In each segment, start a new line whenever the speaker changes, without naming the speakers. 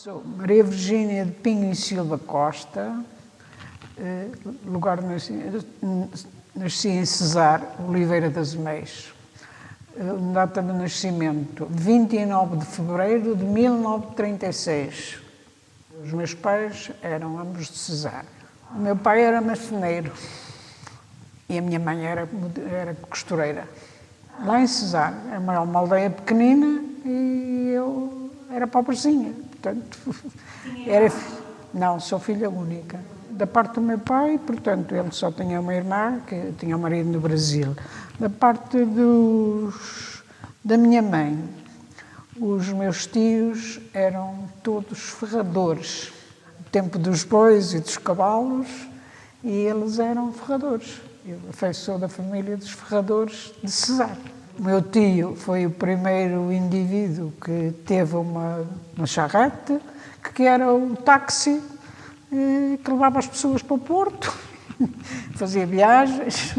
Sou Maria Virgínia de Pinho e Silva Costa, lugar de nasci em Cesar, Oliveira das Meias. Data de nascimento, 29 de fevereiro de 1936. Os meus pais eram ambos de Cesar. O meu pai era marceneiro e a minha mãe era costureira. Lá em Cesar, é uma aldeia pequenina e eu era pobrezinha, portanto, não, sou filha única. Da parte do meu pai, portanto, ele só tinha uma irmã, que tinha um marido no Brasil. Da parte da minha mãe, os meus tios eram todos ferradores. No tempo dos bois e dos cavalos, e eles eram ferradores. Eu sou da família dos ferradores de Cesar. O meu tio foi o primeiro indivíduo que teve uma charrete, que era o táxi que levava as pessoas para o Porto, fazia viagens,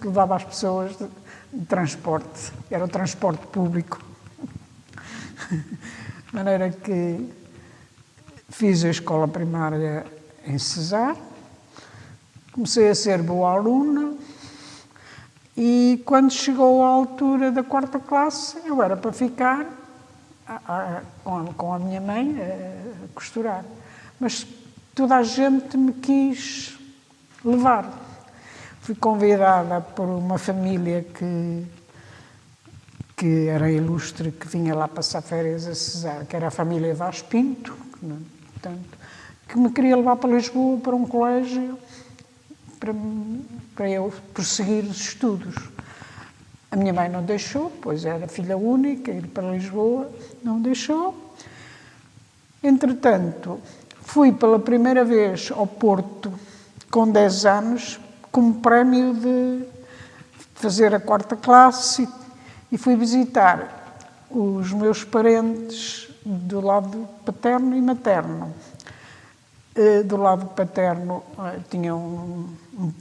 levava as pessoas de transporte, era o transporte público. De maneira que fiz a escola primária em Cesar, comecei a ser boa aluna e quando chegou a altura da 4ª classe, eu era para ficar com a minha mãe a costurar. Mas toda a gente me quis levar. Fui convidada por uma família que era ilustre, que vinha lá passar férias a Cesar, que era a família Vaz Pinto, que me queria levar para Lisboa, para um colégio, para eu prosseguir os estudos. A minha mãe não deixou, pois era filha única, ir para Lisboa, não deixou. Entretanto, fui pela primeira vez ao Porto, com 10 anos, como prémio de fazer a 4ª classe, e fui visitar os meus parentes do lado paterno e materno. Do lado paterno tinha um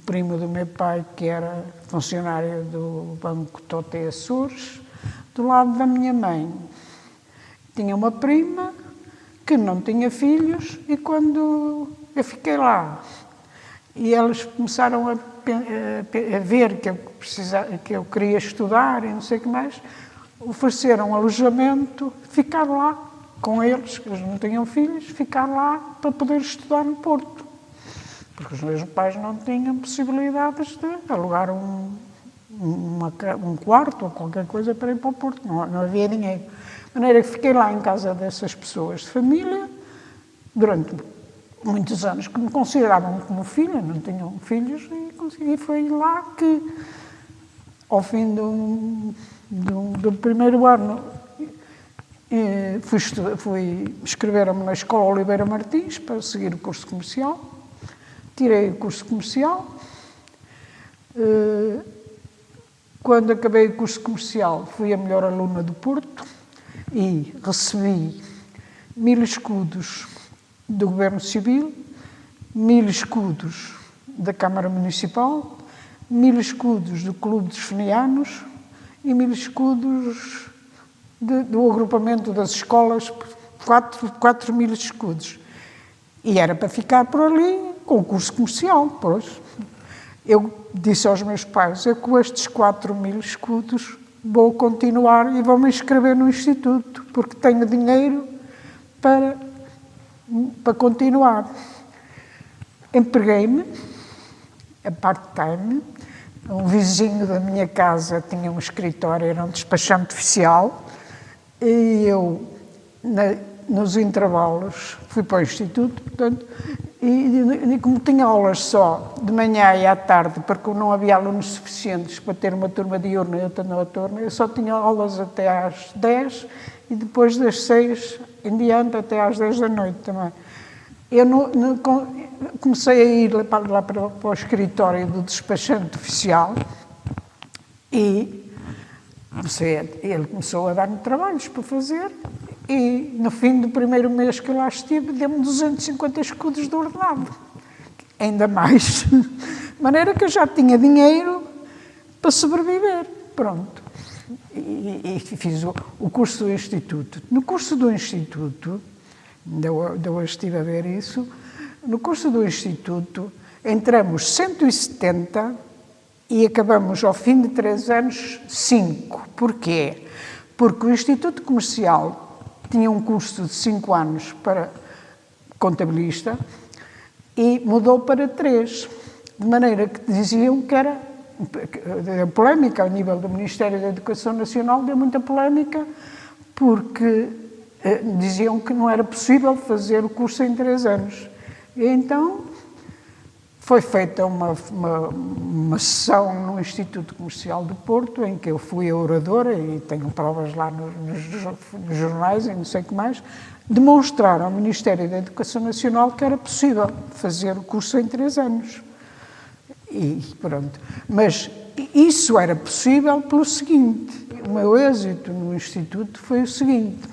primo do meu pai que era funcionário do Banco Toté Açores. Do lado da minha mãe tinha uma prima que não tinha filhos e quando eu fiquei lá e eles começaram a ver que eu queria estudar e não sei o que mais, ofereceram alojamento, ficar lá com eles, que eles não tinham filhos, ficar lá para poder estudar no Porto. Porque os meus pais não tinham possibilidades de alugar um quarto ou qualquer coisa para ir para o Porto. Não havia dinheiro. De maneira que fiquei lá em casa dessas pessoas de família, durante muitos anos, que me consideravam como filha, não tinham filhos, e foi lá que, ao fim do primeiro ano, fui inscrever-me na Escola Oliveira Martins para seguir o curso comercial. Tirei o curso comercial. Quando acabei o curso comercial, fui a melhor aluna do Porto e recebi 1000 escudos do Governo Civil, 1000 escudos da Câmara Municipal, 1000 escudos do Clube dos Fenianos e 1000 escudos do agrupamento das escolas, 4.000 escudos. E era para ficar por ali com o curso comercial, pois. Eu disse aos meus pais, eu com estes 4.000 escudos vou continuar e vou-me inscrever no Instituto, porque tenho dinheiro para continuar. Empreguei-me, a part-time. Um vizinho da minha casa tinha um escritório, era um despachante oficial, e eu, nos intervalos, fui para o Instituto, portanto, e como tinha aulas só de manhã e à tarde, porque não havia alunos suficientes para ter uma turma diurna e outra noturna, eu só tinha aulas até às 10 e depois das 6 em diante até às 10 da noite também. Eu comecei a ir lá para o escritório do despachante oficial e ele começou a dar-me trabalhos para fazer e no fim do primeiro mês que eu lá estive deu-me 250 escudos de ordenado, ainda mais, de maneira que eu já tinha dinheiro para sobreviver, pronto. E fiz o curso do Instituto. No curso do Instituto ainda hoje estive a ver isso, no curso do Instituto entramos 170 e acabamos ao fim de 3 anos 5. Porquê? Porque o Instituto Comercial tinha um curso de 5 anos para contabilista e mudou para 3, de maneira que diziam que era polémica ao nível do Ministério da Educação Nacional, deu muita polémica, porque diziam que não era possível fazer o curso em 3 anos. E então foi feita uma sessão no Instituto Comercial do Porto, em que eu fui a oradora, e tenho provas lá nos jornais e não sei o que mais, demonstrar ao Ministério da Educação Nacional que era possível fazer o curso em 3 anos. E pronto. Mas isso era possível pelo seguinte: o meu êxito no Instituto foi o seguinte: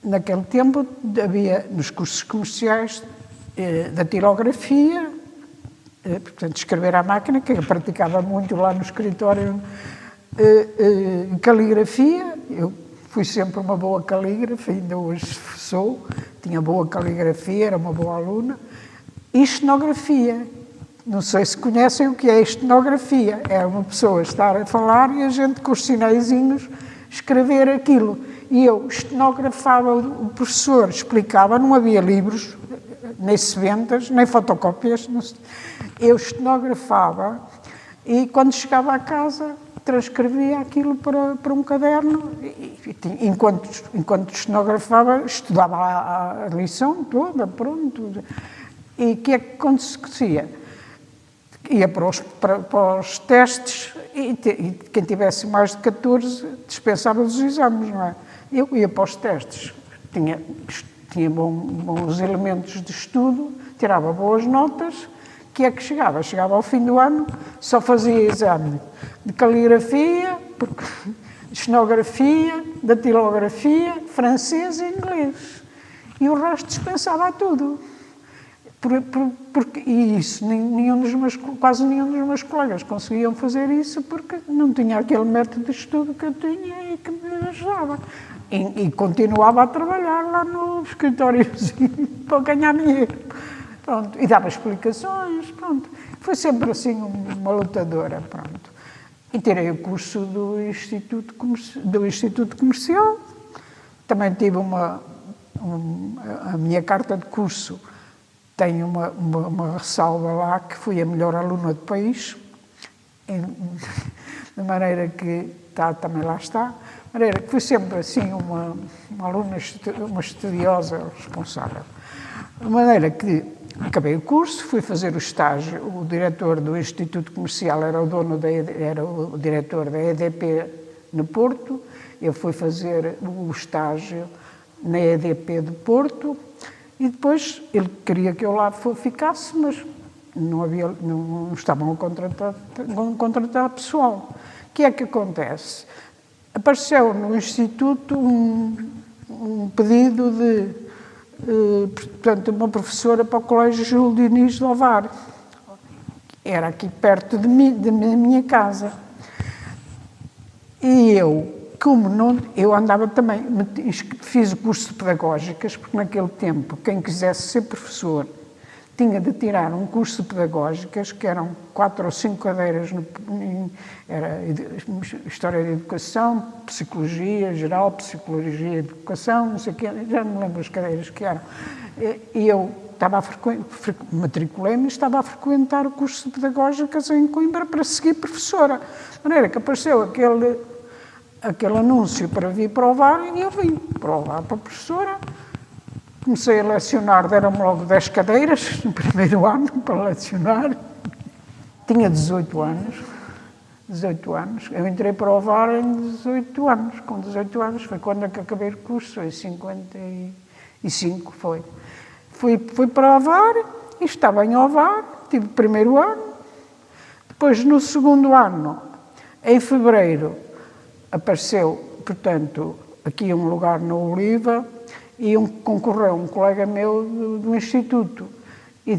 naquele tempo havia nos cursos comerciais da datilografia, portanto, escrever à máquina, que eu praticava muito lá no escritório, caligrafia. Eu fui sempre uma boa calígrafa, ainda hoje sou, tinha boa caligrafia, era uma boa aluna, e estenografia. Não sei se conhecem o que é estenografia. É uma pessoa estar a falar e a gente, com os sinaizinhos, escrever aquilo. E eu estenografava, o professor explicava, não havia livros, nem sebentas, nem fotocópias. Eu estenografava e, quando chegava a casa, transcrevia aquilo para um caderno. Enquanto estenografava, estudava a lição toda, pronto. E o que é que acontecia? Ia para os testes e quem tivesse mais de 14 dispensava dos exames, não é? Eu ia para os testes, tinha bons elementos de estudo, tirava boas notas, que é que chegava? Chegava ao fim do ano, só fazia exame de caligrafia, estenografia, datilografia, francês e inglês. E o resto dispensava tudo. E isso, quase nenhum dos meus colegas conseguiam fazer isso, porque não tinha aquele método de estudo que eu tinha e que me ajudava. E continuava a trabalhar lá no escritório para ganhar dinheiro. Pronto. E dava explicações, pronto. Foi sempre assim uma lutadora, pronto. E tirei o curso do Instituto Comercial. Também tive a minha carta de curso. Tenho uma ressalva lá, que fui a melhor aluna do país, de maneira que também lá está, de maneira que fui sempre assim uma aluna, uma estudiosa responsável. De maneira que acabei o curso, fui fazer o estágio. O diretor do Instituto Comercial era o diretor da EDP no Porto. Eu fui fazer o estágio na EDP do Porto. E depois ele queria que eu lá ficasse, mas não estavam a contratar pessoal. O que é que acontece? Apareceu no Instituto um pedido portanto, uma professora para o Colégio Júlio Diniz de Ovar. Era aqui perto da minha casa. E eu andava também, fiz o curso de pedagógicas, porque naquele tempo, quem quisesse ser professor tinha de tirar um curso de pedagógicas, que eram 4 ou 5 cadeiras, era História da Educação, Psicologia Geral, Psicologia de Educação, não sei o quê, já não me lembro as cadeiras que eram. E eu matriculei-me e estava a frequentar o curso de pedagógicas em Coimbra para seguir professora. De maneira que apareceu aquele anúncio para vir provar, e eu vim provar para a professora. Comecei a lecionar, deram-me logo 10 cadeiras no primeiro ano para lecionar. Tinha 18 anos. Eu entrei para o VAR em 18 anos. Com 18 anos foi quando acabei o curso, em 55 foi. Fui para o VAR e estava em Ovar, tive o primeiro ano. Depois, no segundo ano, em fevereiro, apareceu, portanto, aqui um lugar na Oliva, e concorreu um colega meu do Instituto, e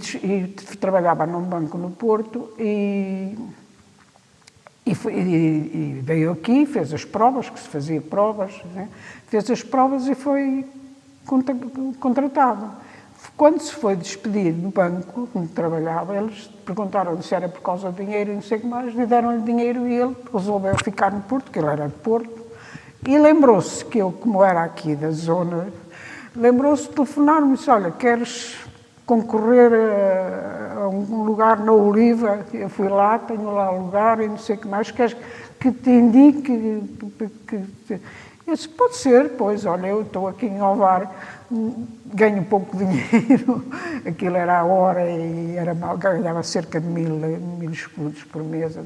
trabalhava num banco no Porto, e veio aqui, fez as provas, que se fazia provas, né? Fez as provas e foi contratado. Quando se foi despedir do banco onde trabalhava, eles perguntaram-lhe se era por causa do dinheiro e não sei o que mais, lhe deram-lhe dinheiro e ele resolveu ficar no Porto, que ele era de Porto, e lembrou-se que eu, como era aqui da zona, lembrou-se de telefonar-me e disse, olha, queres concorrer a um lugar na Oliva? Eu fui lá, tenho lá lugar e não sei o que mais, queres que te indique? Eu disse, pode ser, pois, olha, eu estou aqui em Ovar, ganho pouco dinheiro, aquilo era a hora e era mal, ganhava cerca de 1000 escudos por mês.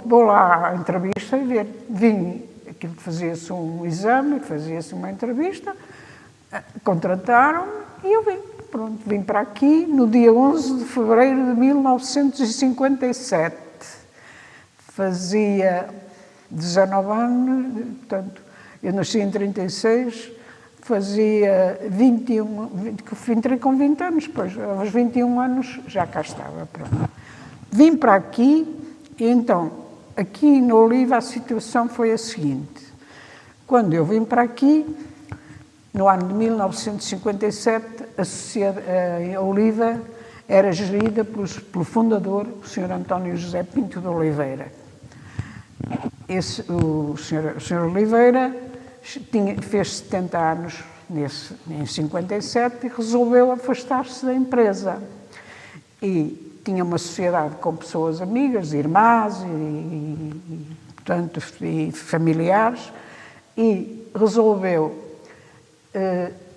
Vou lá à entrevista e ver. Vim, aquilo fazia-se um exame, fazia-se uma entrevista, contrataram-me e eu vim. Pronto, vim para aqui no dia 11 de fevereiro de 1957. Fazia 19 anos, portanto, eu nasci em 36, fazia 21, entrei com 20 anos, depois, aos 21 anos já cá estava, pronto. Vim para aqui, e então, aqui no Oliva a situação foi a seguinte. Quando eu vim para aqui, no ano de 1957, a Oliva era gerida pelo fundador, o Sr. António José Pinto de Oliveira. O Sr. Oliveira fez 70 anos em 57 e resolveu afastar-se da empresa. E tinha uma sociedade com pessoas amigas, irmãs e familiares, e resolveu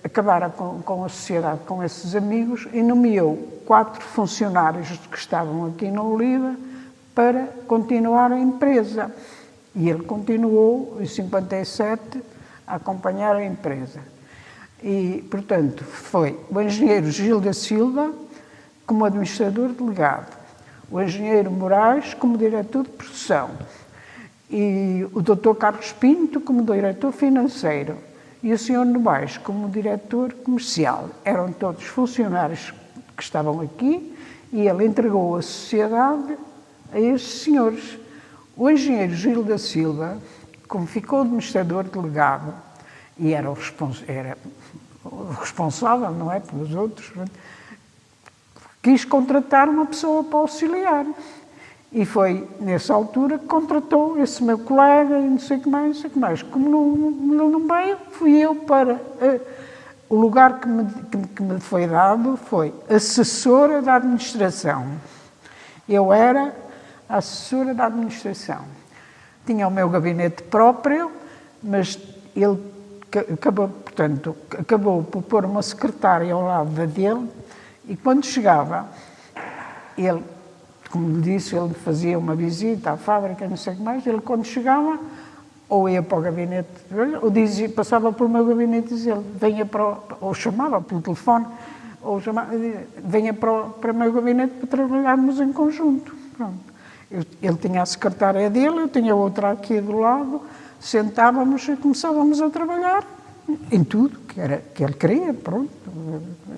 acabar com a sociedade com esses amigos e nomeou 4 funcionários que estavam aqui na Oliva para continuar a empresa. E ele continuou, em 57, a acompanhar a empresa. E, portanto, foi o engenheiro Gil da Silva como administrador delegado, o engenheiro Moraes como diretor de produção e o Dr. Carlos Pinto como diretor financeiro e o Sr. Novaes como diretor comercial. Eram todos funcionários que estavam aqui e ele entregou a sociedade a estes senhores. O engenheiro Gil da Silva, como ficou administrador delegado e era o responsável, não é, pelos outros, quis contratar uma pessoa para auxiliar. E foi, nessa altura, que contratou esse meu colega e não sei o que mais, não sei o que mais. Como não veio, fui eu para... o lugar que me foi dado foi assessora da administração. Eu era a assessora da administração. Tinha o meu gabinete próprio, mas ele acabou por pôr uma secretária ao lado da dele e quando chegava, ele, como lhe disse, ele fazia uma visita à fábrica, não sei o que mais, ele quando chegava, ou ia para o gabinete, ou dizia, passava por o meu gabinete e dizia, venha ou chamava pelo telefone, ou chamava, venha para o meu gabinete para trabalharmos em conjunto. Pronto. Ele tinha a secretária dele, eu tinha outra aqui do lado, sentávamos e começávamos a trabalhar em tudo que ele queria, pronto,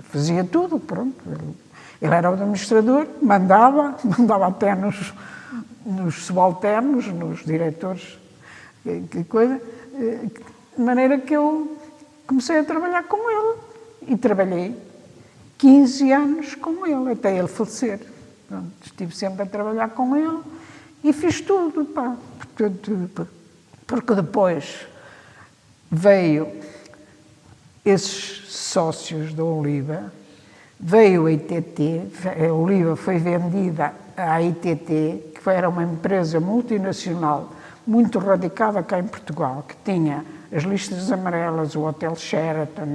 fazia tudo, pronto. Ele era o administrador, mandava até nos subalternos, nos diretores, que coisa, de maneira que eu comecei a trabalhar com ele e trabalhei 15 anos com ele, até ele falecer. Pronto, estive sempre a trabalhar com ele e fiz tudo, pá, porque depois veio esses sócios da Oliva, veio a ITT, a Oliva foi vendida à ITT, que era uma empresa multinacional muito radicada cá em Portugal, que tinha as listas amarelas, o Hotel Sheraton,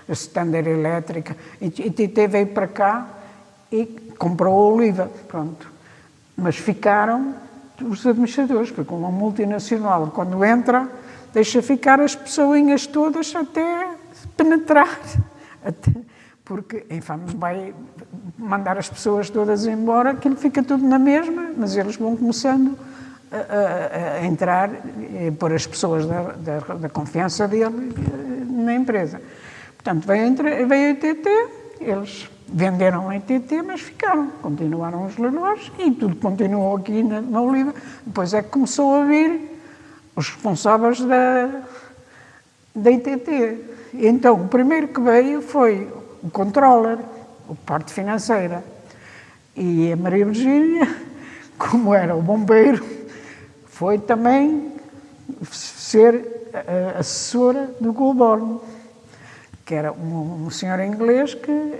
a Standard Elétrica. A ITT veio para cá e comprou a Oliva, pronto. Mas ficaram os administradores, porque uma multinacional, quando entra, deixa ficar as pessoinhas todas até penetrar. Porque, enfim, vai mandar as pessoas todas embora, aquilo fica tudo na mesma, mas eles vão começando a entrar, a pôr as pessoas da confiança dele na empresa. Portanto, veio a ITT, eles venderam a ITT, mas ficaram, continuaram os leilões e tudo continuou aqui na Oliva. Depois é que começou a vir os responsáveis da ITT. Então, o primeiro que veio foi o controller, a parte financeira. E a Maria Virgínia, como era o bombeiro, foi também ser a assessora do Goulburn, que era um senhor inglês que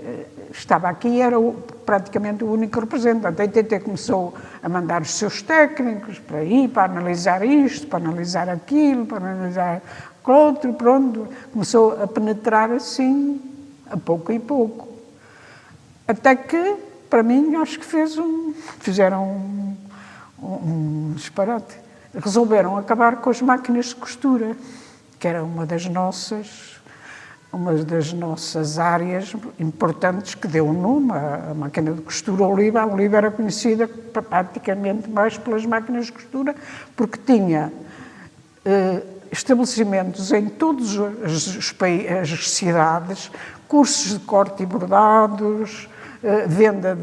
estava aqui e era praticamente o único representante. A ITT começou a mandar os seus técnicos para ir, para analisar isto, para analisar aquilo, para analisar o outro, pronto. Começou a penetrar assim, a pouco e pouco. Até que, para mim, acho que fizeram um disparate. Resolveram acabar com as máquinas de costura, que era uma das nossas áreas importantes que deu o nome, a máquina de costura Oliva. A Oliva era conhecida praticamente mais pelas máquinas de costura, porque tinha estabelecimentos em todas as cidades, cursos de corte e bordados, venda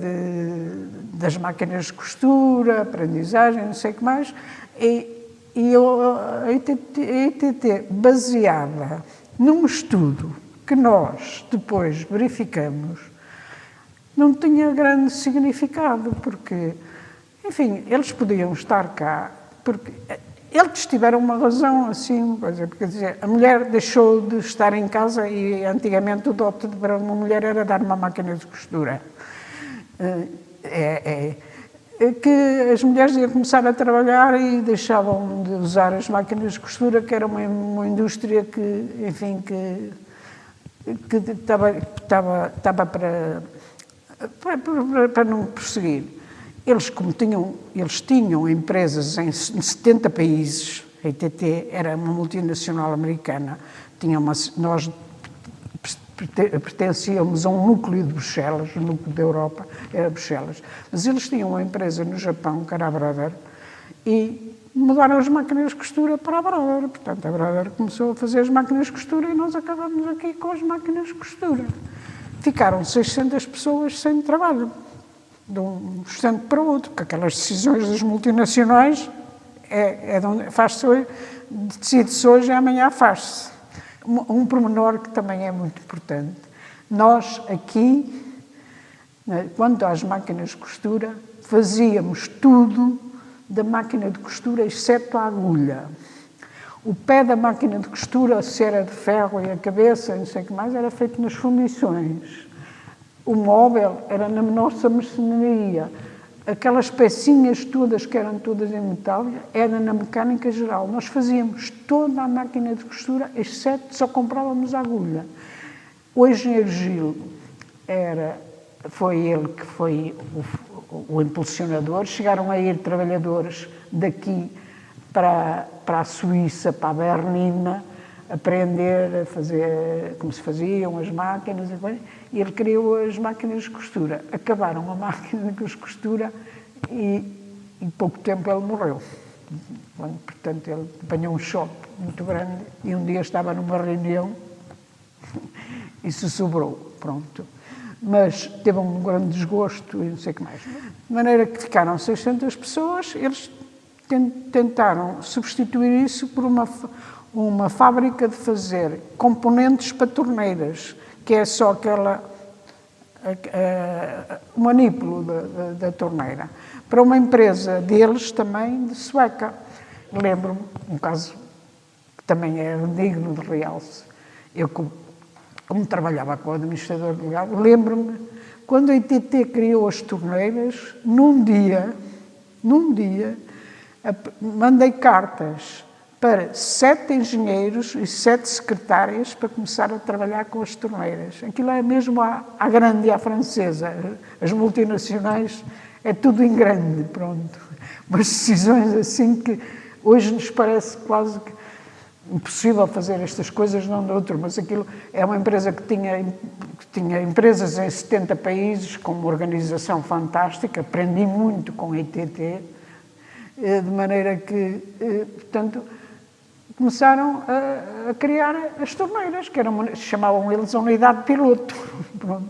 das máquinas de costura, aprendizagem, não sei o que mais, a ITT, baseada num estudo que nós depois verificamos, não tinha grande significado, porque, enfim, eles podiam estar cá, porque eles tiveram uma razão, assim, porque dizer, a mulher deixou de estar em casa e antigamente o dote para uma mulher era dar uma máquina de costura. Que as mulheres iam começar a trabalhar e deixavam de usar as máquinas de costura, que era uma indústria que, enfim, que estava para não prosseguir. Eles tinham empresas em 70 países, a ITT era uma multinacional americana, nós pertencíamos a um núcleo de Bruxelas, o núcleo da Europa era Bruxelas, mas eles tinham uma empresa no Japão, que era a Brother, e mudaram as máquinas de costura para a Brother. Portanto, a Brother começou a fazer as máquinas de costura e nós acabamos aqui com as máquinas de costura. Ficaram 600 pessoas sem trabalho, de um instante para o outro, porque aquelas decisões das multinacionais faz-se hoje, decide-se hoje e amanhã faz-se. Um pormenor que também é muito importante. Nós aqui, quanto às máquinas de costura, fazíamos tudo da máquina de costura, exceto a agulha. O pé da máquina de costura, se era de ferro e a cabeça, não sei o que mais, era feito nas fundições. O móvel era na nossa marcenaria. Aquelas pecinhas todas, que eram todas em metal, era na mecânica geral. Nós fazíamos toda a máquina de costura, exceto só comprávamos a agulha. O engenheiro Gil foi ele que foi o impulsionador. Chegaram a ir trabalhadores daqui para a Suíça, para a Bernina, aprender a fazer como se faziam as máquinas, e ele criou as máquinas de costura. Acabaram a máquina de costura e em pouco tempo ele morreu. Portanto, ele apanhou um choque muito grande e um dia estava numa reunião e se sobrou, pronto. Mas teve um grande desgosto e não sei o que mais. De maneira que ficaram 600 pessoas, eles tentaram substituir isso por uma fábrica de fazer componentes para torneiras, que é só o manipulo da torneira, para uma empresa deles também, de sueca. Lembro-me, um caso que também é digno de realce. Eu, como trabalhava com o administrador delegado, lembro-me, quando a ITT criou as torneiras, num dia, mandei cartas para 7 engenheiros e 7 secretárias para começar a trabalhar com as torneiras. Aquilo é mesmo à grande e à francesa. As multinacionais é tudo em grande, pronto. Umas decisões assim que hoje nos parece quase que impossível fazer estas coisas, não de outro, mas aquilo é uma empresa que tinha empresas em 70 países, com uma organização fantástica. Aprendi muito com a ITT, de maneira que, portanto, começaram a criar as torneiras, que chamavam eles a unidade piloto. Pronto.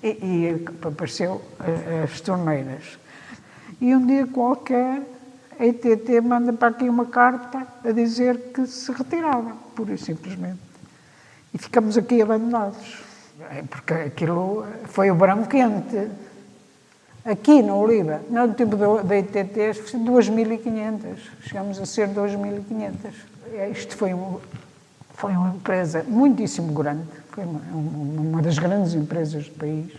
E apareceu as torneiras. E um dia qualquer, a ITT manda para aqui uma carta a dizer que se retirava, pura e simplesmente. E ficamos aqui abandonados, porque aquilo foi o verão quente. Aqui na Oliva, no tempo da ITT, 2.500, chegámos a ser 2.500. Isto foi uma empresa muitíssimo grande, foi uma das grandes empresas do país,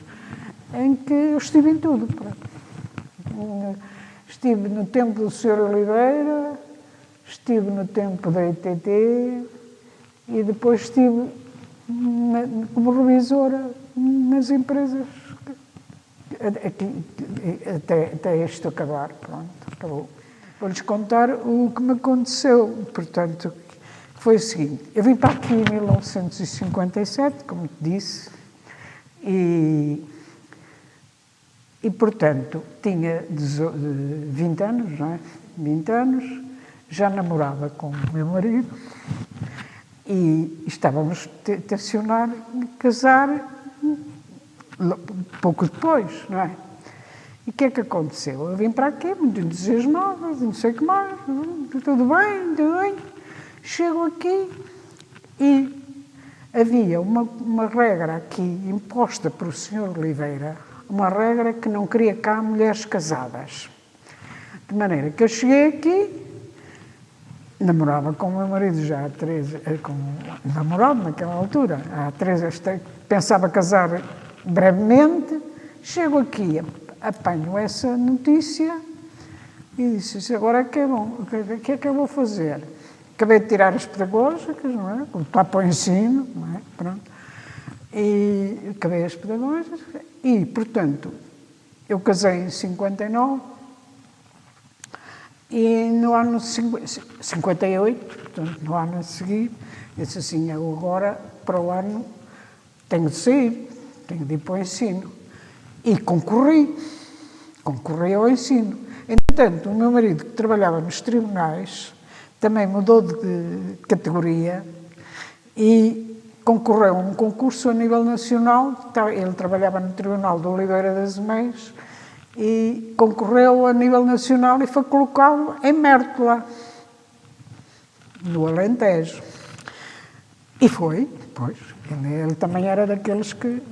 em que eu estive em tudo. Estive no tempo do Sr. Oliveira, estive no tempo da ITT e depois estive como revisora nas empresas até isto acabar. Pronto, acabou. Vou-lhes contar o que me aconteceu. Portanto, foi o seguinte: eu vim para aqui em 1957, como te disse, e portanto, tinha 20 anos, não é? 20 anos, já namorava com o meu marido e estávamos a tencionar casar pouco depois, não é? E o que é que aconteceu? Eu vim para aqui, muito entusiasmada, não sei o que mais, tudo bem, tudo bem. Chego aqui e havia uma regra aqui imposta por o Sr. Oliveira, uma regra que não queria cá mulheres casadas. De maneira que eu cheguei aqui, namorava com o meu marido já há 13, namorado naquela altura, há 13, pensava casar brevemente, chego aqui, apanho essa notícia e disse, agora que é bom, o que é que eu vou fazer? Acabei de tirar as pedagógicas, não é? Para o ensino, não é? Pronto. E acabei as pedagógicas e, portanto, eu casei em 59 e no ano 58, portanto, no ano a seguir, disse assim, eu agora, para o ano, tenho de sair, tenho de ir para o ensino. E concorri ao ensino. Entretanto, o meu marido, que trabalhava nos tribunais, também mudou de categoria e concorreu a um concurso a nível nacional. Ele trabalhava no Tribunal de Oliveira das Meias e concorreu a nível nacional e foi colocado em Mértola, no Alentejo. E foi, pois, ele também era daqueles que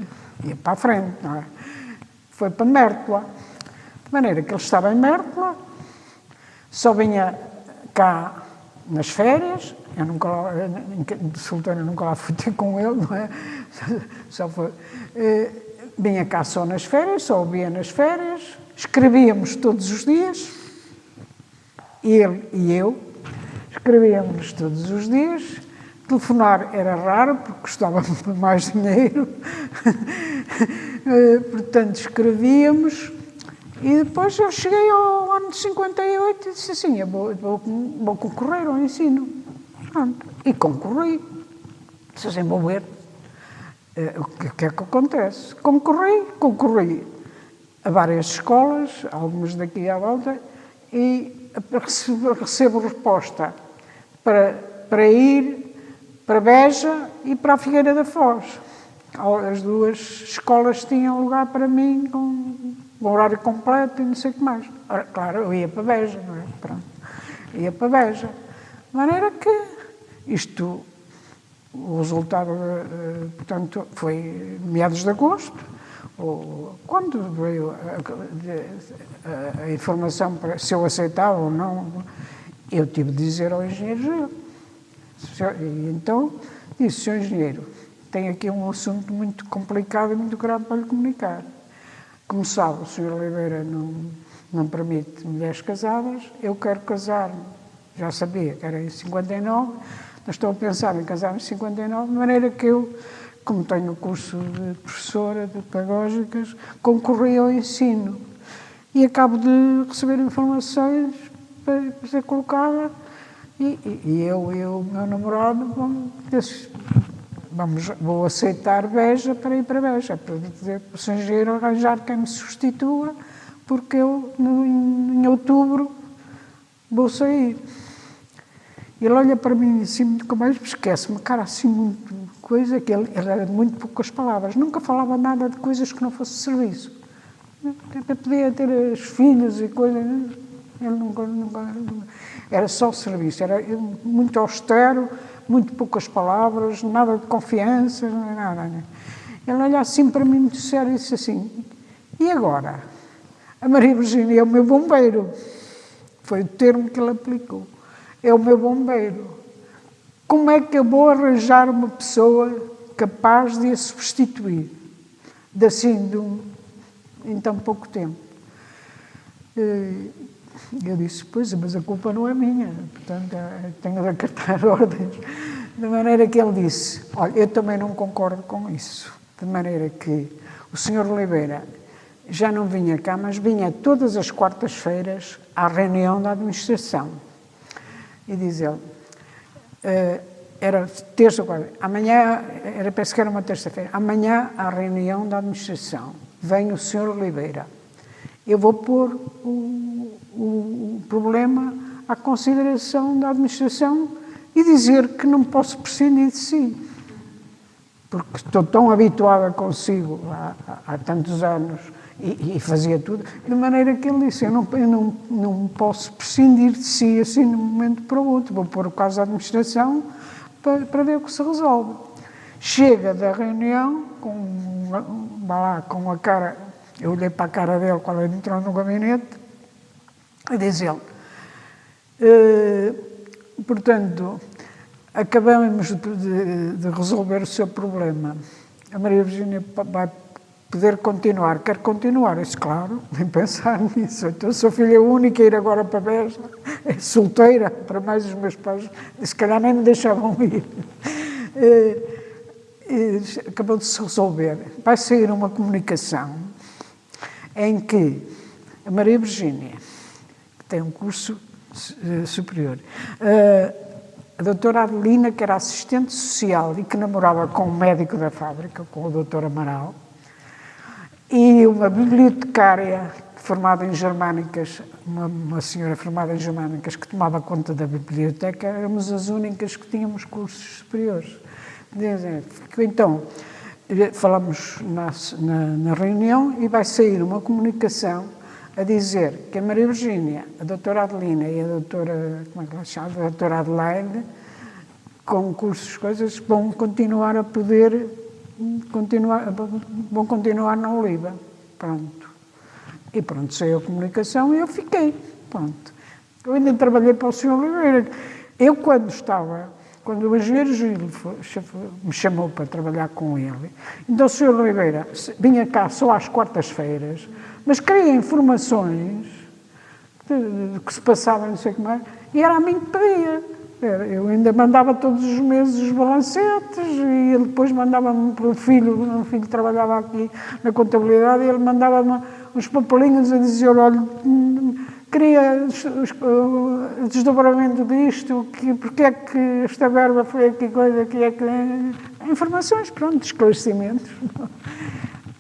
ia para a frente, não é? Foi para Mértola. De maneira que ele estava em Mértola, só vinha cá nas férias, eu nunca lá, de solteiro nunca lá fui ter com ele, não é? Só foi, vinha cá só nas férias, só o via nas férias, escrevíamos todos os dias, ele e eu, escrevíamos todos os dias, telefonar era raro, porque custava mais dinheiro, portanto escrevíamos. E depois eu cheguei ao ano de 58 e disse assim, eu vou concorrer ao ensino. Pronto. E concorri. Disse assim, vou ver o que é que acontece. Concorri a várias escolas, algumas daqui à volta, e recebo resposta para ir para Beja e para a Figueira da Foz. As duas escolas tinham lugar para mim com horário completo e não sei o que mais. Ora, claro, eu ia para Beja, não é? Pronto. Ia para Beja. De maneira que isto, o resultado, portanto, foi meados de agosto, quando veio a informação para se eu aceitava ou não, eu tive de dizer ao engenheiro Gil. E então disse, Sr. Engenheiro, tenho aqui um assunto muito complicado e muito grave para lhe comunicar. Como sabe, o Sr. Oliveira não permite mulheres casadas, eu quero casar-me, já sabia que era em 59, mas estou a pensar em casar em 59, de maneira que eu, como tenho o curso de professora de pedagógicas, concorri ao ensino e acabo de receber informações para ser colocada e eu e o meu namorado vou aceitar Beja para ir para Beja, para dizer para o Sr. Engenheiro arranjar quem me substitua, porque eu, em outubro, vou sair. Ele olha para mim assim, muito mais, esquece-me, cara, assim, muito coisa, que ele era de muito poucas palavras, nunca falava nada de coisas que não fosse serviço. Até podia ter os filhos e coisas, ele nunca era só serviço, era muito austero, muito poucas palavras, nada de confiança, nada. Ele olha assim para mim muito sério e disse assim, e agora? A Maria Virgínia é o meu bombeiro. Foi o termo que ele aplicou. É o meu bombeiro. Como é que eu vou arranjar uma pessoa capaz de a substituir? Em tão pouco tempo. Eu disse, pois, mas a culpa não é minha, portanto, tenho de acatar ordens. De maneira que ele disse, olha, eu também não concordo com isso. De maneira que o Sr. Oliveira já não vinha cá, mas vinha todas as quartas-feiras à reunião da administração. E diz ele, era terça, amanhã, penso que era uma terça-feira, amanhã à reunião da administração, vem o Sr. Oliveira. Eu vou pôr o problema à consideração da administração e dizer que não posso prescindir de si. Porque estou tão habituada consigo há tantos anos e fazia tudo, de maneira que ele disse, eu não posso prescindir de si assim de um momento para o outro, vou pôr o caso da administração para ver o que se resolve. Chega da reunião com a cara, eu olhei para a cara dele quando ele entrou no gabinete, e diz ele, portanto, acabamos de resolver o seu problema. A Maria Virgínia vai poder continuar. Quer continuar? Eu disse, claro, nem pensar nisso. Então, sou filha única, ir agora para Beja, é solteira, para mais os meus pais, se calhar nem me deixavam ir. Acabou de se resolver. Vai sair uma comunicação em que a Maria Virgínia, que tem um curso superior, a doutora Adelina, que era assistente social e que namorava com o médico da fábrica, com o doutor Amaral, e uma bibliotecária formada em germânicas, uma senhora formada em germânicas que tomava conta da biblioteca, éramos as únicas que tínhamos cursos superiores. Então, falamos na reunião e vai sair uma comunicação a dizer que a Maria Virgínia, a doutora Adelina e a doutora, como é que ela chama? A doutora Adelaide, com cursos, coisas, vão continuar a poder, vão continuar na Oliva. Pronto. E pronto, saiu a comunicação e eu fiquei. Pronto. Eu ainda trabalhei para o Sr. Oliveira. Eu, quando o engenheiro Gil me chamou para trabalhar com ele, então o Sr. Oliveira vinha cá só às quartas-feiras, mas queria informações do que se passava, não sei como é, e era a mim que pedia. Eu ainda mandava todos os meses os balancetes e ele depois mandava-me para o filho que trabalhava aqui na contabilidade, e ele mandava-me uns papelinhos a dizer, olha, queria o desdobramento disto, porque é que esta verba foi aqui, coisa que é que... Informações, pronto, esclarecimentos.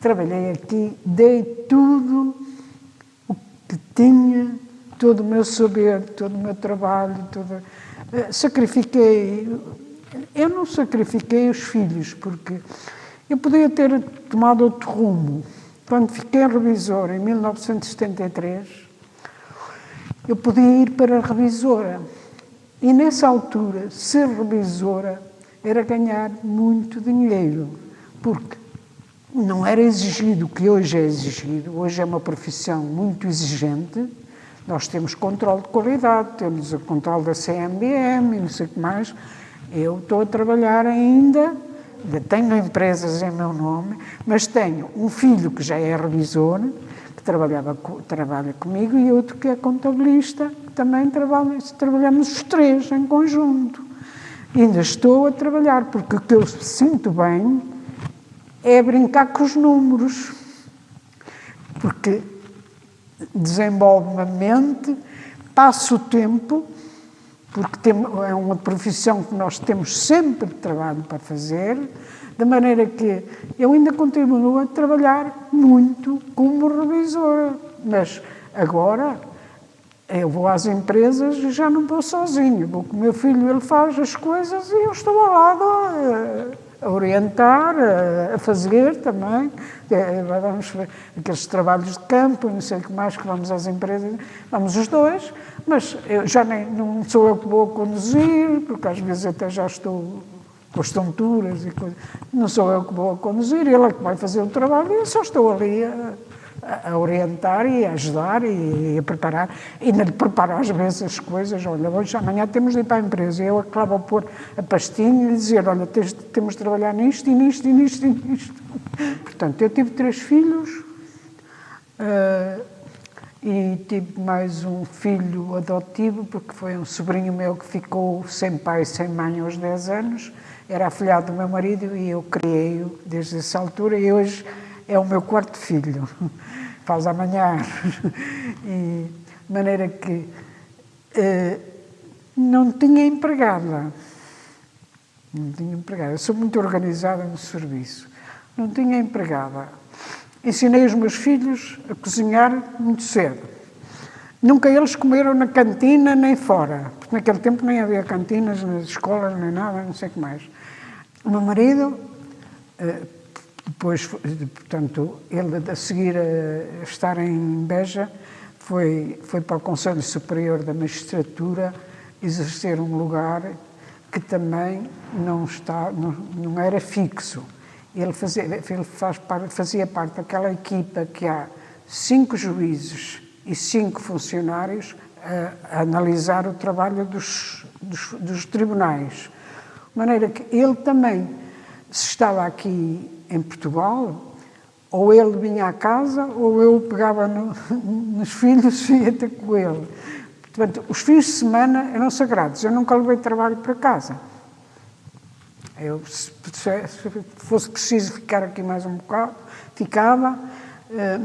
Trabalhei aqui, dei tudo o que tinha, todo o meu saber, todo o meu trabalho, sacrifiquei. Eu não sacrifiquei os filhos, porque eu podia ter tomado outro rumo. Quando fiquei revisora, em 1973, eu podia ir para a revisora. E nessa altura, ser revisora era ganhar muito dinheiro, porque não era exigido o que hoje é exigido. Hoje é uma profissão muito exigente. Nós temos controle de qualidade, temos o controle da CMBM e não sei o que mais. Eu estou a trabalhar ainda, tenho empresas em meu nome, mas tenho um filho que já é revisor, que trabalha comigo, e outro que é contabilista, que também trabalhamos os três em conjunto. E ainda estou a trabalhar, porque o que eu sinto bem é brincar com os números, porque desenvolve a mente, passa o tempo, porque é uma profissão que nós temos sempre trabalho para fazer, de maneira que eu ainda continuo a trabalhar muito como revisora, mas agora eu vou às empresas e já não vou sozinho, vou com o meu filho, ele faz as coisas e eu estou ao lado a orientar, a fazer também. Vamos ver aqueles trabalhos de campo, não sei o que mais, que vamos às empresas, vamos os dois, mas eu já não sou eu que vou a conduzir, porque às vezes até já estou com as tonturas e coisas. Não sou eu que vou a conduzir, ele é que vai fazer o trabalho, e eu só estou ali a orientar e a ajudar e a preparar. E ainda lhe preparo às vezes as coisas. Olha, hoje, amanhã temos de ir para a empresa. Eu é que lá vou pôr a pastinha e lhe dizer, olha, temos de trabalhar nisto e nisto e nisto e nisto. Portanto, eu tive 3 filhos e tive mais um filho adotivo, porque foi um sobrinho meu que ficou sem pai e sem mãe aos 10 anos. Era afilhado do meu marido e eu criei-o desde essa altura, e hoje é o meu 4º filho, faz amanhã. E de maneira que não tinha empregada. Não tinha empregada. Eu sou muito organizada no serviço. Não tinha empregada. Ensinei os meus filhos a cozinhar muito cedo. Nunca eles comeram na cantina nem fora, porque naquele tempo nem havia cantinas nas escolas, nem nada, não sei o que mais. O meu marido... Depois, portanto, ele a seguir a estar em Beja, foi para o Conselho Superior da Magistratura exercer um lugar que também não era fixo. Ele fazia parte daquela equipa que há 5 juízes e 5 funcionários a analisar o trabalho dos tribunais. De maneira que ele também, se estava aqui em Portugal, ou ele vinha à casa, ou eu pegava nos filhos e ia ter com ele. Portanto, os fins de semana eram sagrados. Eu nunca levei trabalho para casa. Eu, se fosse preciso ficar aqui mais um bocado, ficava,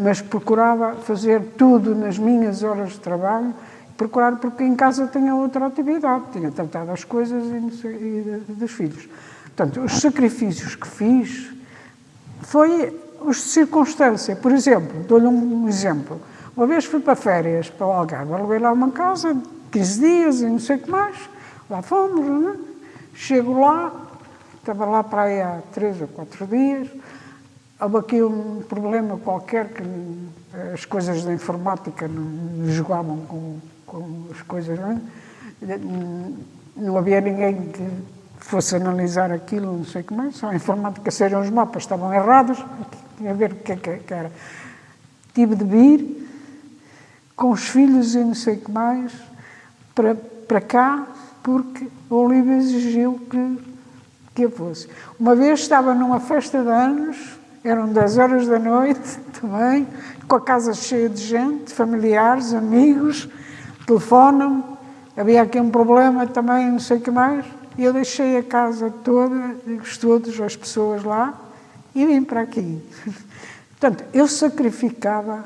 mas procurava fazer tudo nas minhas horas de trabalho, porque em casa tinha outra atividade, tinha tratado as coisas e dos filhos. Portanto, os sacrifícios que fiz foi os de circunstância. Por exemplo, dou-lhe um exemplo. Uma vez fui para férias, para o Algarve, aluguei lá uma casa, 15 dias e não sei o que mais, lá fomos, não é? Chego lá, estava lá para aí há 3 ou 4 dias, houve aqui um problema qualquer, que as coisas da informática não jogavam com as coisas, não é? Não havia ninguém que fosse analisar aquilo, não sei o que mais, só a informática, sejam os mapas, estavam errados, tinha a ver o que é que era. Tive de vir com os filhos e não sei o que mais para cá, porque a Olívia exigiu que eu fosse. Uma vez estava numa festa de anos, eram 10 horas da noite também, com a casa cheia de gente, familiares, amigos, telefonam-me, havia aqui um problema também, não sei o que mais. E eu deixei a casa toda, todas as pessoas lá, e vim para aqui. Portanto, eu sacrificava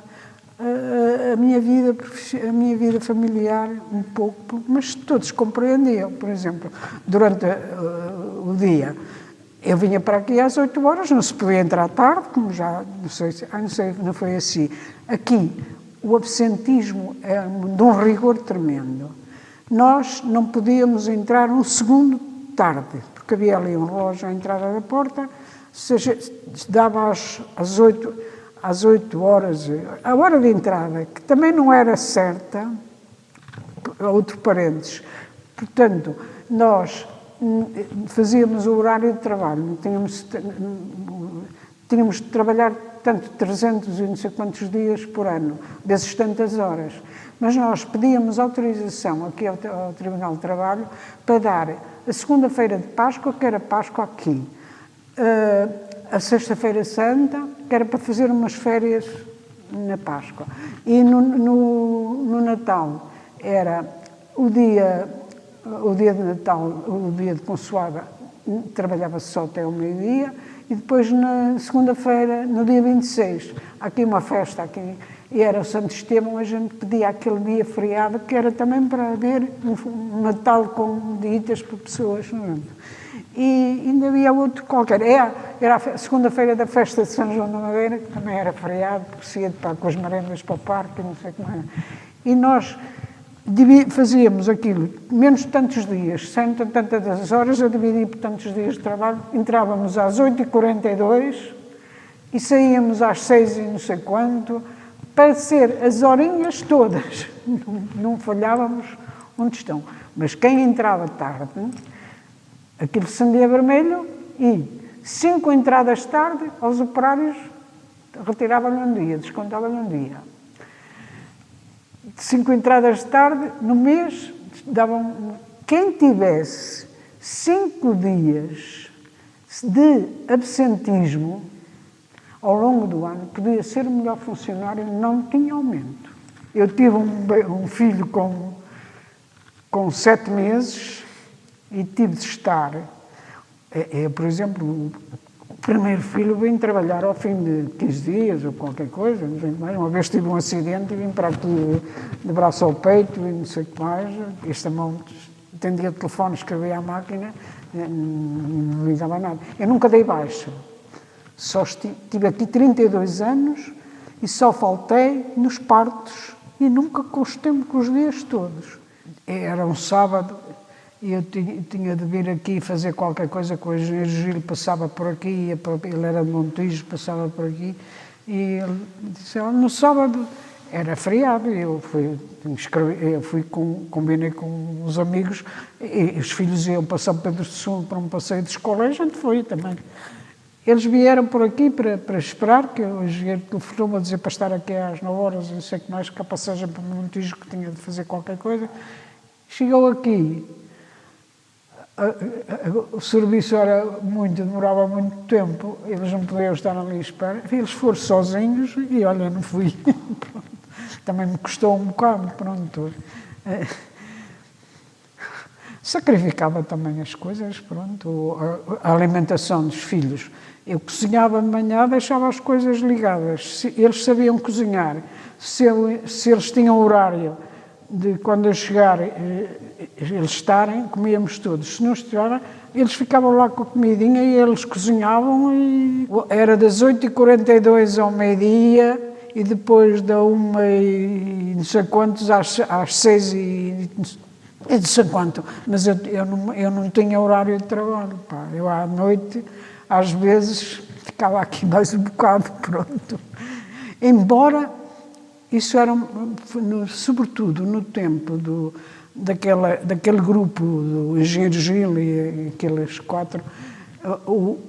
a minha vida familiar um pouco, mas todos compreendiam. Por exemplo, durante o dia, eu vinha para aqui às 8 horas, não se podia entrar tarde, como já, não foi assim. Aqui, o absentismo é de um rigor tremendo. Nós não podíamos entrar um segundo tarde, porque havia ali um relógio à entrada da porta, seja, dava às 8 horas, a hora de entrada, que também não era certa, outro parênteses. Portanto, nós fazíamos o horário de trabalho, tínhamos de trabalhar tanto 300 e não sei quantos dias por ano, vezes tantas horas. Mas nós pedíamos autorização aqui ao Tribunal de Trabalho para dar a segunda-feira de Páscoa, que era Páscoa aqui, a Sexta-feira Santa, que era para fazer umas férias na Páscoa, e no Natal era o dia de Natal, o dia de Consoada, trabalhava-se só até ao meio-dia, e depois na segunda-feira, no dia 26, há aqui uma festa aqui, e era o Santo Estevão, a gente pedia aquele dia feriado, que era também para haver um Natal com ditas para pessoas. Não é? E ainda havia outro qualquer. Era a segunda-feira da festa de São João da Madeira, que também era feriado, porque se ia com as merendas para o parque, não sei como era. E nós fazíamos aquilo, menos tantos dias, sem tantas horas, eu dividi por tantos dias de trabalho, entrávamos às 8h42 e saíamos às 6 e não sei quanto, para ser as horinhas todas, não falhávamos um tostão. Mas quem entrava tarde, aquilo acendia vermelho e 5 entradas tarde, aos operários, retiravam-lhe um dia, descontavam-lhe um dia. 5 entradas de tarde, no mês, davam... Quem tivesse 5 dias de absentismo ao longo do ano, podia ser o melhor funcionário, não tinha aumento. Eu tive um filho com 7 meses e tive de estar... por exemplo, o primeiro filho veio trabalhar ao fim de 15 dias ou qualquer coisa, não sei mais. Uma vez tive um acidente e vim para aqui de braço ao peito e não sei o que mais. Esta mão atendia o telefone, escrevia à máquina, não ligava nada. Eu nunca dei baixa. Só tive aqui 32 anos e só faltei nos partos e nunca com os dias todos. Era um sábado e eu tinha de vir aqui fazer qualquer coisa com o engenheiro Gil, passava por aqui, ele era de Montijo, passava por aqui e ele disse, no sábado era feriado, eu combinei com os amigos e os filhos iam para São Pedro II para um passeio de escola e a gente foi também. Eles vieram por aqui para esperar, que o engenheiro telefonou a dizer para estar aqui às 9 horas, não sei o que mais, que a passagem para Montijo que tinha de fazer qualquer coisa. Chegou aqui, o serviço demorava muito tempo, eles não podiam estar ali à espera, eles foram sozinhos e olha, não fui. Também me custou um bocado, pronto. Sacrificava também as coisas, pronto, a alimentação dos filhos. Eu cozinhava de manhã, deixava as coisas ligadas. Eles sabiam cozinhar. Se eles tinham horário de quando eu chegar, eles estarem, comíamos todos. Se não estiverem, eles ficavam lá com a comidinha e eles cozinhavam. E era das 8h42 ao meio-dia e depois da 1 e não sei quantos às 6 e não sei quanto. Mas eu não tinha horário de trabalho. Pá. Eu à noite, às vezes, ficava aqui mais um bocado, pronto. Embora isso era, sobretudo, no tempo daquele grupo, do engenheiro Gil e aqueles 4, o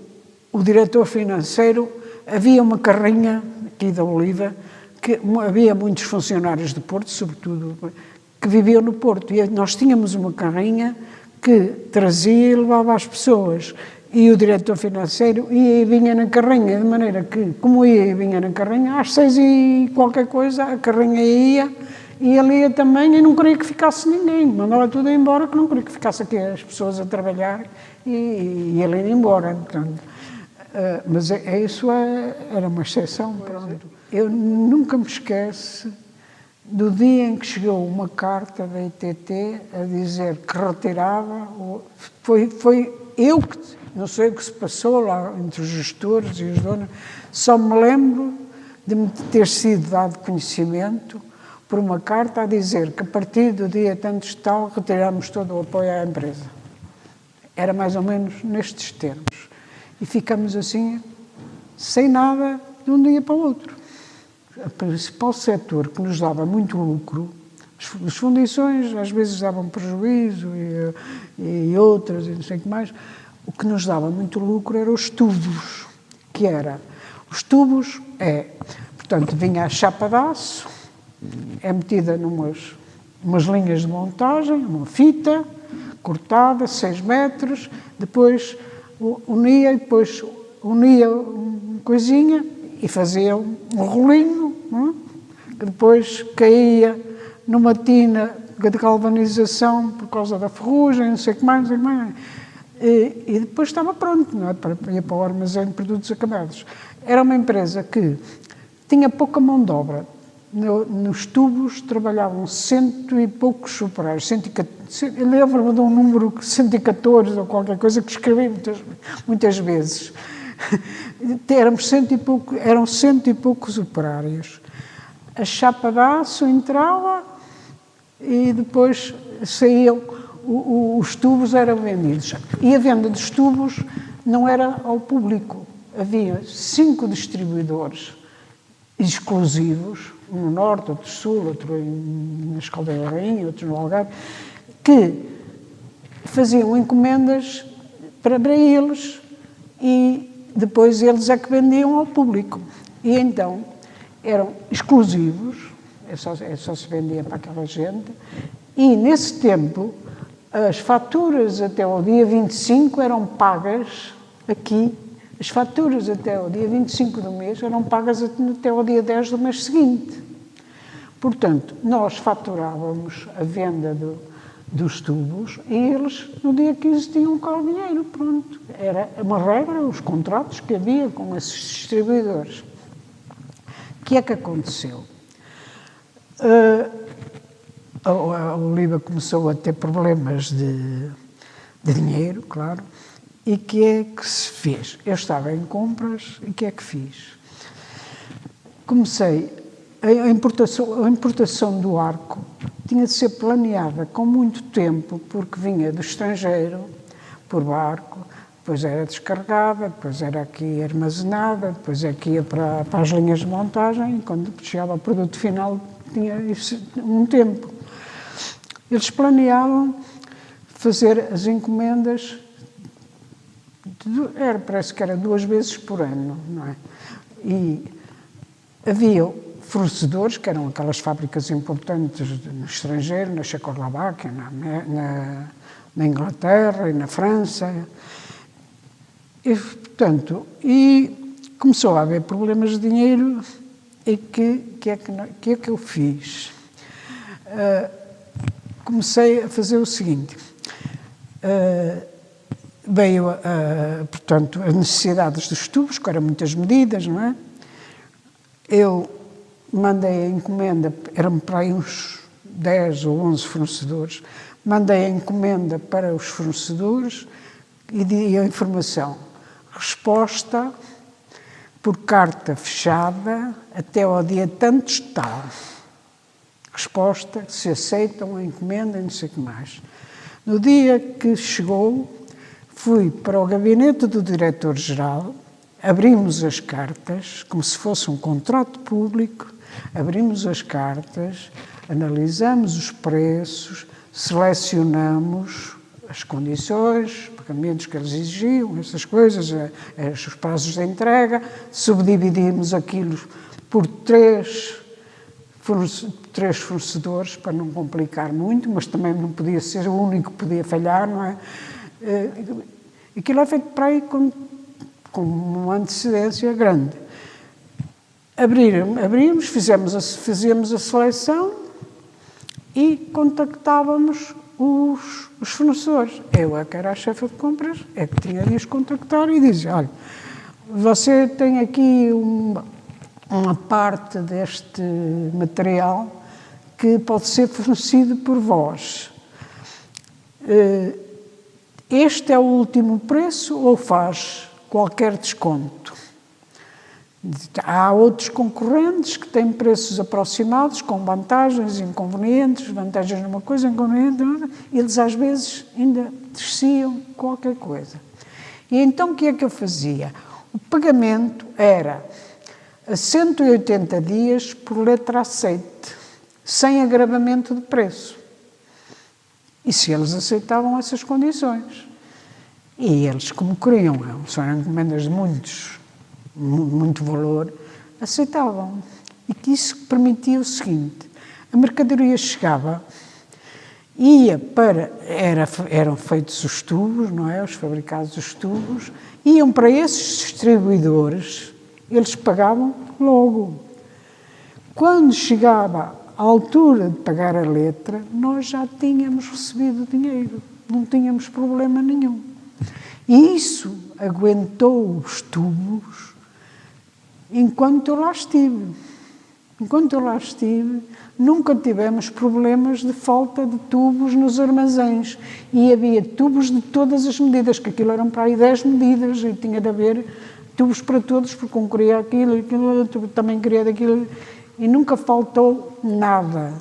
diretor financeiro, havia uma carrinha aqui da Oliva, que havia muitos funcionários do Porto, sobretudo, que viviam no Porto, e nós tínhamos uma carrinha que trazia e levava as pessoas. E o diretor financeiro ia e vinha na carrinha, de maneira que, como ia e vinha na carrinha, às 6 e qualquer coisa, a carrinha ia, e ele ia também, e não queria que ficasse ninguém, mandava tudo embora, que não queria que ficasse aqui as pessoas a trabalhar, e ele ia embora. Portanto, mas isso era uma exceção. Pronto. Eu nunca me esqueço do dia em que chegou uma carta da ITT a dizer que retirava, foi eu que... Não sei o que se passou lá entre os gestores e os donos, só me lembro de me ter sido dado conhecimento por uma carta a dizer que a partir do dia tantos tal retiramos todo o apoio à empresa. Era mais ou menos nestes termos. E ficamos assim, sem nada, de um dia para o outro. O principal setor que nos dava muito lucro, as fundições às vezes davam prejuízo e outras e não sei o que mais. O que nos dava muito lucro eram os tubos, os tubos portanto, vinha a chapa de aço, é metida numas linhas de montagem, uma fita cortada, 6 metros, depois unia uma coisinha e fazia um rolinho, que depois caía numa tina de galvanização por causa da ferrugem, não sei o que mais, e depois estava pronto, não é? Para ir para o armazém de produtos acabados. Era uma empresa que tinha pouca mão de obra. Nos tubos trabalhavam 100 e poucos operários, eu lembro-me de um número 114 ou qualquer coisa que escrevi muitas vezes. Eram 100 e poucos operários. A chapa de aço entrava, e depois saíam, os tubos eram vendidos. E a venda dos tubos não era ao público. Havia 5 distribuidores exclusivos, um no Norte, outro no Sul, outro na Escalda da Rainha, outro no Algarve, que faziam encomendas para eles e depois eles é que vendiam ao público. E então eram exclusivos, só se vendia para aquela gente, e nesse tempo as faturas até ao dia 25 eram pagas aqui. As faturas até ao dia 25 do mês eram pagas até ao dia 10 do mês seguinte. Portanto, nós faturávamos a venda dos tubos e eles, no dia 15, tinham cá o dinheiro. Pronto. Era uma regra, os contratos que havia com esses distribuidores. O que é que aconteceu? A Oliva começou a ter problemas de dinheiro, claro. E o que é que se fez? Eu estava em compras e o que é que fiz? Comecei, a importação do arco tinha de ser planeada com muito tempo, porque vinha do estrangeiro, por barco, depois era descarregada, depois era aqui armazenada, depois aqui ia para as linhas de montagem, e quando chegava ao produto final tinha um tempo. Eles planeavam fazer as encomendas, parece que era 2 vezes por ano, não é? E havia fornecedores, que eram aquelas fábricas importantes no estrangeiro, na Checoslováquia, na Inglaterra e na França. E, portanto, começou a haver problemas de dinheiro e que é que eu fiz? Comecei a fazer o seguinte. Veio, portanto, as necessidades dos tubos, que eram muitas medidas, não é? Eu mandei a encomenda, eram para aí uns 10 ou 11 fornecedores, mandei a encomenda para os fornecedores e a informação. Resposta por carta fechada até ao dia tanto está. Resposta, se aceitam a encomenda e não sei o que mais. No dia que chegou, fui para o gabinete do diretor-geral, abrimos as cartas, como se fosse um contrato público, abrimos as cartas, analisamos os preços, selecionamos as condições, os pagamentos que eles exigiam, essas coisas, os prazos de entrega, subdividimos aquilo por 3 fornecedores, para não complicar muito, mas também não podia ser o único que podia falhar, não é? Aquilo é feito para aí com uma antecedência grande. Abrimos, fazíamos a seleção e contactávamos os fornecedores. Eu é que era a chefe de compras, é que tinha de os contactar e dizer, olha, você tem aqui uma parte deste material que pode ser fornecido por vós. Este é o último preço ou faz qualquer desconto? Há outros concorrentes que têm preços aproximados, com vantagens e inconvenientes, vantagens numa coisa, inconvenientes noutra, e eles às vezes ainda desciam qualquer coisa. E então o que é que eu fazia? O pagamento era a 180 dias por letra aceite, sem agravamento de preço. E se eles aceitavam essas condições. E eles, como queriam, são encomendas de muito valor, aceitavam. E que isso permitia o seguinte, a mercadoria chegava, eram feitos os tubos, não é? Os fabricados os tubos, iam para esses distribuidores, eles pagavam logo. Quando chegava à altura de pagar a letra, nós já tínhamos recebido o dinheiro, não tínhamos problema nenhum. E isso aguentou os tubos enquanto eu lá estive. Enquanto eu lá estive, nunca tivemos problemas de falta de tubos nos armazéns. E havia tubos de todas as medidas, que aquilo eram para aí 10 medidas, e tinha de haver tubos para todos, porque um queria aquilo, outro também queria daquilo, e nunca faltou nada.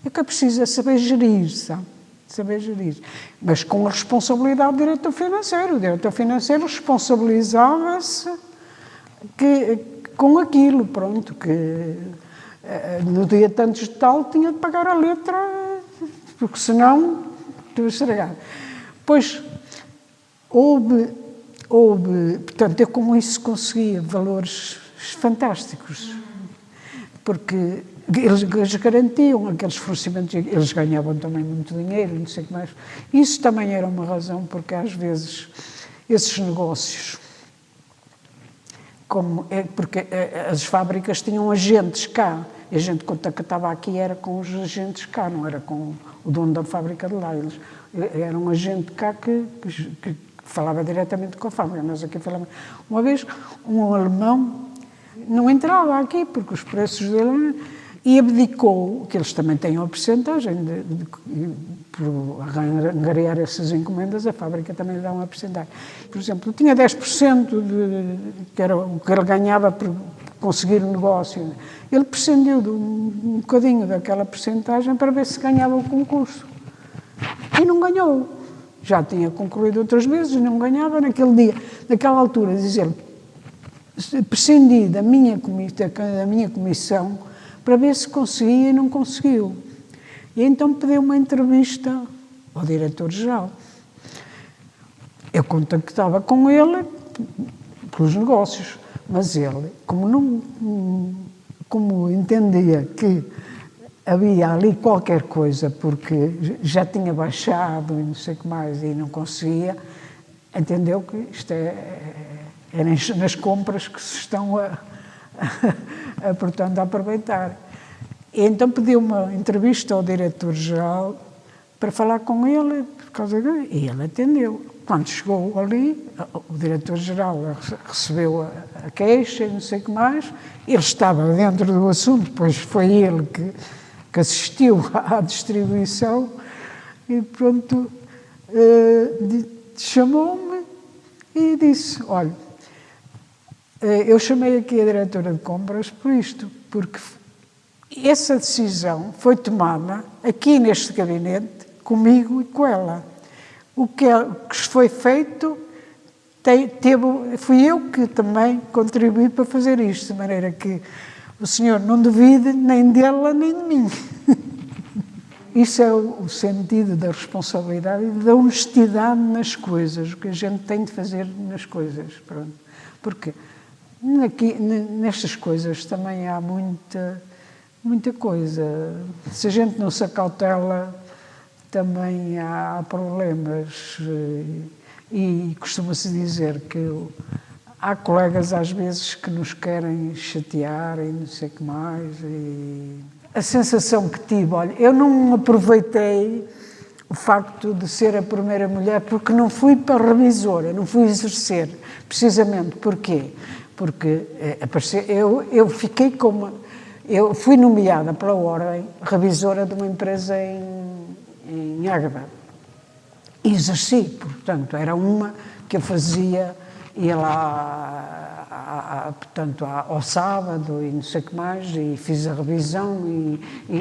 É que é preciso saber gerir, sabe? Saber gerir. Mas com a responsabilidade do diretor financeiro. O diretor financeiro responsabilizava-se com aquilo, pronto, que no dia tantos de tal tinha de pagar a letra, porque senão estava estragado. Pois houve, portanto, eu com isso conseguia valores fantásticos, porque eles garantiam aqueles fornecimentos, eles ganhavam também muito dinheiro, não sei o que mais. Isso também era uma razão, porque às vezes esses negócios, porque as fábricas tinham agentes cá, e a gente quando estava aqui era com os agentes cá, não era com o dono da fábrica de lá. Eles era um agente cá que falava diretamente com a fábrica. Nós aqui falamos. Uma vez, um alemão não entrava aqui, porque os preços dele... E abdicou, que eles também têm uma percentagem, por angariar essas encomendas, a fábrica também lhe dá uma percentagem. Por exemplo, tinha 10% que era o que ele ganhava por conseguir o negócio. Ele prescindiu de um bocadinho daquela percentagem para ver se ganhava o concurso. E não ganhou. Já tinha concorrido outras vezes e não ganhava. Naquele dia, naquela altura, dizer prescindi da minha comissão para ver se conseguia e não conseguiu. E então pediu uma entrevista ao diretor-geral. Eu contactava com ele pelos negócios, mas ele, como entendia que havia ali qualquer coisa, porque já tinha baixado e não sei o que mais, e não conseguia, entendeu que isto é nas compras que se estão portanto, a aproveitar. E então pediu uma entrevista ao diretor-geral para falar com ele, por causa dele, e ele atendeu. Quando chegou ali, o diretor-geral recebeu a queixa e não sei o que mais, ele estava dentro do assunto, pois foi ele que assistiu à distribuição, e pronto, chamou-me e disse, olha, eu chamei aqui a diretora de compras por isto, porque essa decisão foi tomada aqui neste gabinete, comigo e com ela. O que foi feito, fui eu que também contribuí para fazer isto, de maneira que o senhor não duvide nem dela nem de mim. Isso é o sentido da responsabilidade e da honestidade nas coisas, o que a gente tem de fazer nas coisas. Pronto. Porque nestas coisas também há muita coisa. Se a gente não se acautela, também há problemas. E costuma-se dizer que há colegas às vezes que nos querem chatear e não sei o que mais. E a sensação que tive, olha, eu não aproveitei o facto de ser a primeira mulher porque não fui para revisora, não fui exercer. Precisamente porquê? Porque eu fiquei eu fui nomeada pela Ordem revisora de uma empresa em Águeda. E exerci, portanto, era uma que eu fazia, ia lá, portanto, ao sábado e não sei o que mais, e fiz a revisão e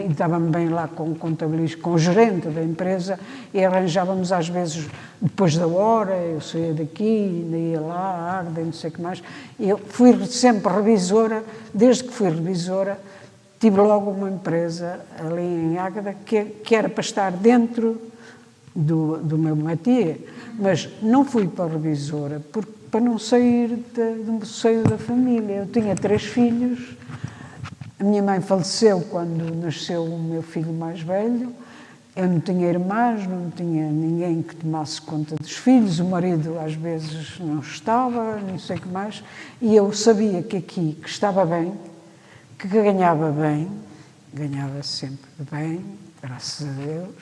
estava-me bem lá com o contabilista, com o gerente da empresa, e arranjávamos às vezes, depois da hora, eu saía daqui, ia lá, à Águeda e não sei o que mais. Eu fui sempre revisora, desde que fui revisora, tive logo uma empresa ali em Águeda que era para estar dentro do meu métier, mas não fui para a revisora para não sair do seio da família. Eu tinha 3 filhos, a minha mãe faleceu quando nasceu o meu filho mais velho, eu não tinha irmãs, não tinha ninguém que tomasse conta dos filhos, o marido às vezes não estava, não sei o que mais, e eu sabia que aqui, que estava bem, que ganhava bem, ganhava sempre bem, graças a Deus,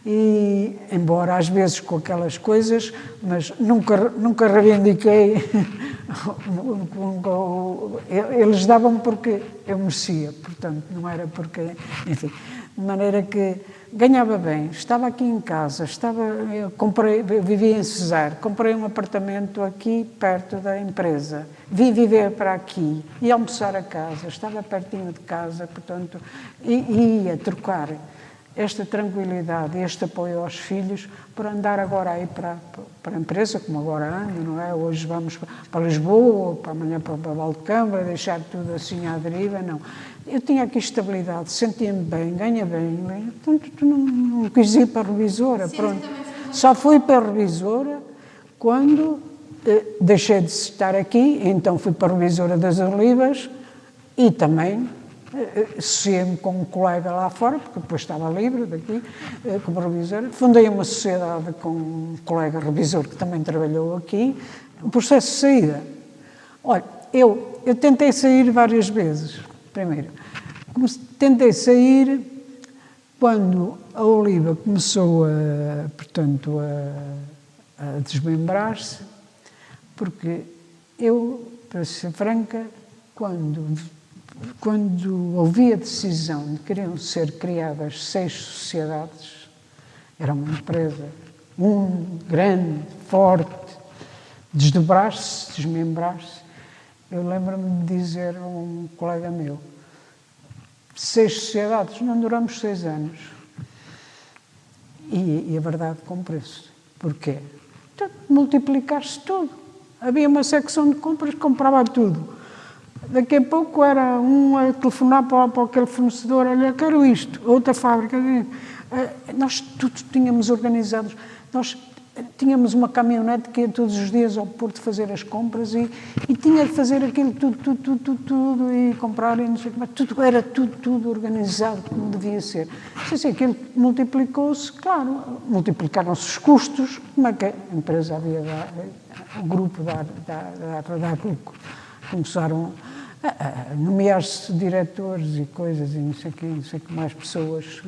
e embora às vezes com aquelas coisas, mas nunca reivindiquei, eles davam porque eu merecia, portanto não era porque, enfim, de maneira que ganhava bem, estava aqui em casa, eu vivia em Cesar, comprei um apartamento aqui perto da empresa, vim viver para aqui, ia almoçar a casa, estava pertinho de casa, portanto, e ia trocar esta tranquilidade, este apoio aos filhos, por andar agora aí para a empresa, como agora ando, não é? Hoje vamos para Lisboa, ou para amanhã para Vallecâmara, deixar tudo assim à deriva, não. Eu tinha aqui estabilidade, sentia-me bem, ganha bem, portanto não quis ir para a revisora, pronto. Só fui para a revisora quando deixei de estar aqui, então fui para a revisora das Olivas e também associei-me com um colega lá fora, porque depois estava livre daqui, como revisora. Fundei uma sociedade com um colega revisor que também trabalhou aqui. O processo de saída. Olha, eu tentei sair várias vezes. Primeiro, tentei sair quando a Oliva começou a desmembrar-se, porque eu, para ser franca, quando ouvi a decisão de que queriam ser criadas 6 sociedades, era uma empresa grande, forte, desdobrar-se, desmembrar-se, eu lembro-me de dizer a um colega meu, 6 sociedades, não duramos 6 anos. E a verdade cumpre-se. Porquê? Então, multiplicar-se tudo. Havia uma secção de compras que comprava tudo. Daqui a pouco era um a telefonar para aquele fornecedor, olha, quero isto, outra fábrica. Nós tudo tínhamos organizados. Nós tínhamos uma caminhonete que ia todos os dias ao Porto fazer as compras e tinha de fazer aquilo tudo e comprar e não sei como. Era tudo organizado como devia ser. Se aquilo multiplicou-se, claro, multiplicaram-se os custos, como é que a empresa havia o grupo da lucro. Começaram a nomear-se diretores e coisas e não sei que mais pessoas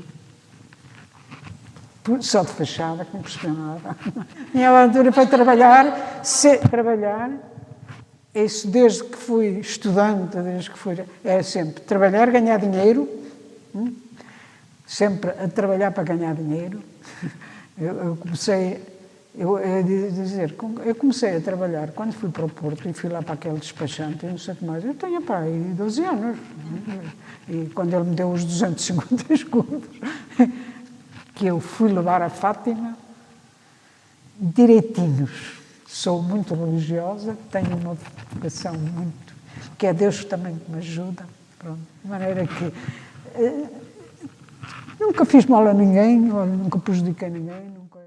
só de fachada, que não percebeu nada. Minha aventura foi trabalhar, isso desde que fui estudante, era sempre trabalhar, ganhar dinheiro, sempre a trabalhar para ganhar dinheiro. Eu comecei a trabalhar quando fui para o Porto e fui lá para aquele despachante e não sei o que mais. Eu tenho, aí 12 anos. E quando ele me deu os 250 escudos, que eu fui levar a Fátima, direitinhos. Sou muito religiosa, tenho uma vocação muito... que é Deus também que me ajuda. Pronto. De maneira que... nunca fiz mal a ninguém, nunca prejudiquei ninguém, nunca...